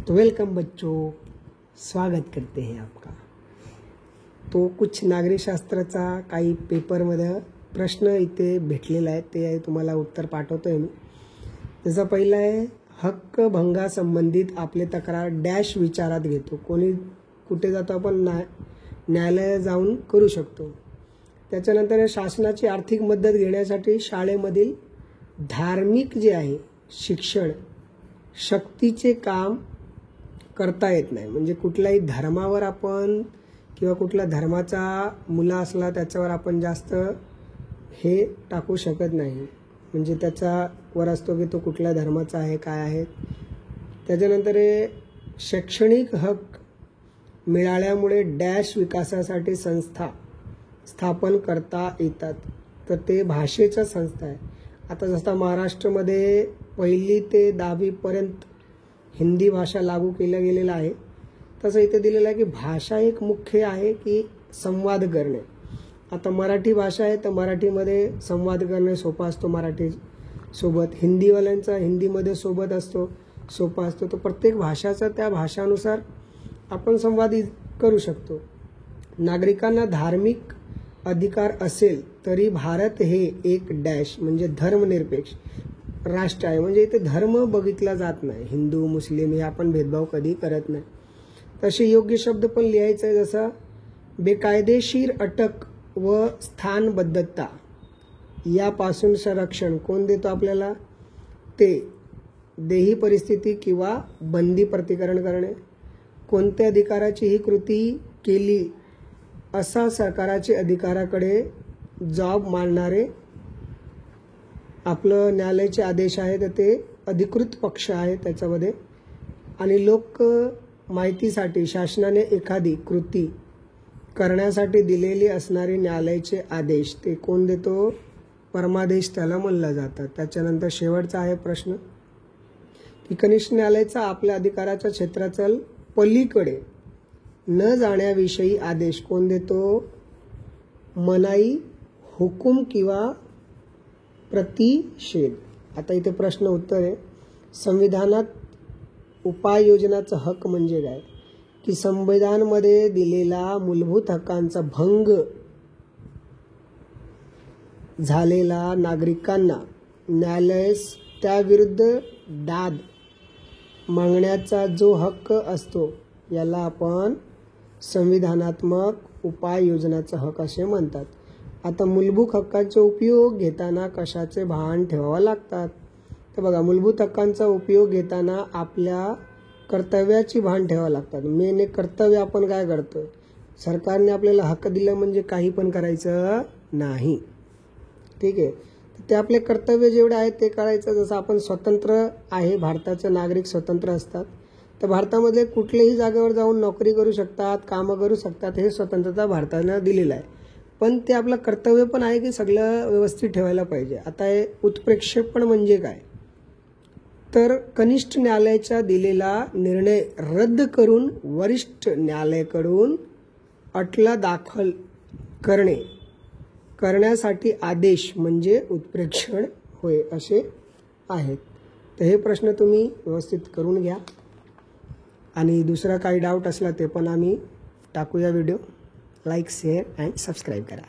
तो वेलकम बच्चों, स्वागत करते हैं आपका। तो कुछ नागरिकशास्त्राचा काही पेपरमध्ये प्रश्न इथे भेटलेला आहे, ते तुम्हाला उत्तर पाठवतोय मी। जसा पहिला आहे, हक्क भंगासंबंधित आपले तक्रार डॅश विचारात घेतो। कोणी कुठे जातो आपण, न्यायालयात जाऊन करू शकतो। त्याच्यानंतर शासनाची आर्थिक मदत घेण्यासाठी शाळेमधील धार्मिक जे आहे शिक्षण सक्तीचे काम करता येत नाही। म्हणजे कुठल्याही धर्मावर आपण किंवा कुठल्या धर्माचा मुला असला त्याच्यावर आपण जास्त हे टाकू शकत नाही। म्हणजे त्याचा वर असतो की तो कुठल्या धर्माचा आहे काय आहे। त्याच्यानंतर शैक्षणिक हक्क मिळाल्यामुळे डॅश विकासासाठी संस्था स्थापन करता येतात। तर ते भाषेच्या संस्था आहे। आता जसं महाराष्ट्रामध्ये 1ली ते 10वी पर्यंत हिंदी भाषा लागू केल्या गेलेला आहे, तसं इथे दिलेलं आहे की भाषा एक मुख्य आहे की संवाद करणे। आता मराठी भाषा आहे तर मराठीमध्ये संवाद करणे सोपा असतो मराठी सोबत, हिंदीवाल्यांचा हिंदीमध्ये सोबत असतो सोपा असतो। तो प्रत्येक भाषाचा त्या भाषानुसार आपण संवाद करू शकतो। नागरिकांना धार्मिक अधिकार असेल तरी भारत हे एक डॅश म्हणजे धर्मनिरपेक्ष राष्ट्र आहे। म्हणजे इथे धर्म बघितला जात नाही, हिंदू मुस्लिम हे आपण भेदभाव कधी करत नाही। तसे योग्य शब्द पण लिहायचे आहे, जसा बेकायदेशीर अटक व स्थानबद्धता यापासून संरक्षण कोण देतो आपल्याला, ते देही परिस्थिती किंवा बंदी प्रतिकरण करणे। कोणत्या अधिकाराची ही कृती केली असा सरकाराचे अधिकाराकडे जॉब मानणारे आपलं न्यायालयाचे आदेश आहे, तर ते अधिकृत पक्ष आहे त्याच्यामध्ये। आणि लोक माहितीसाठी शासनाने एखादी कृती करण्यासाठी दिलेली असणारे न्यायालयाचे आदेश ते कोण देतो, परमादेश त्याला म्हणलं जातं। त्याच्यानंतर शेवटचा आहे प्रश्न की कनिष्ठ न्यायालयाचा आपल्या अधिकाराच्या क्षेत्राच्या पलीकडे न जाण्याविषयी आदेश कोण देतो, मनाई, हुकूम किंवा प्रतिषेध। आता इथे प्रश्न उत्तर आहे, संविधानात उपाययोजनाचा हक्क म्हणजे काय, की संविधानामध्ये दिलेला मूलभूत हक्कांचा भंग झालेला नागरिकांना न्यायालयास त्याविरुद्ध दाद मागण्याचा जो हक्क असतो याला आपण संविधानात्मक उपाययोजनाचा हक्क असे म्हणतात। आता मूलभूत हक्कांचा उपयोग घेताना कशाचे भान ठेवावा लागतात, तर बघा मूलभूत हक्कांचा उपयोग घेताना आपल्या कर्तव्याची भान ठेवावं लागतात। मेन एक कर्तव्य आपण काय करतो, सरकारने आपल्याला हक्क दिला म्हणजे काही पण करायचं नाही, ठीक आहे। ते आपले कर्तव्य जेवढे आहेत ते करायचं। जसं आपण स्वतंत्र आहे, भारताचे नागरिक स्वतंत्र असतात, तर भारतामध्ये कुठल्याही जागेवर जाऊन नोकरी करू शकतात, कामं करू शकतात, हे स्वतंत्रता भारताने दिलेलं आहे। पण ते आपलं कर्तव्य पण आहे की सगळं व्यवस्थित ठेवायला पाहिजे। आता हे उत्प्रेक्षेपण म्हणजे काय, तर कनिष्ठ न्यायालयाचा दिलेला निर्णय रद्द करून वरिष्ठ न्यायालयाकडून अटला दाखल करण्यासाठी आदेश म्हणजे उत्प्रेक्षण होय असे आहेत। तर हे प्रश्न तुम्ही व्यवस्थित करून घ्या आणि दुसरा काही डाऊट असला ते पण आम्ही टाकूया video. Like, share and subscribe करा।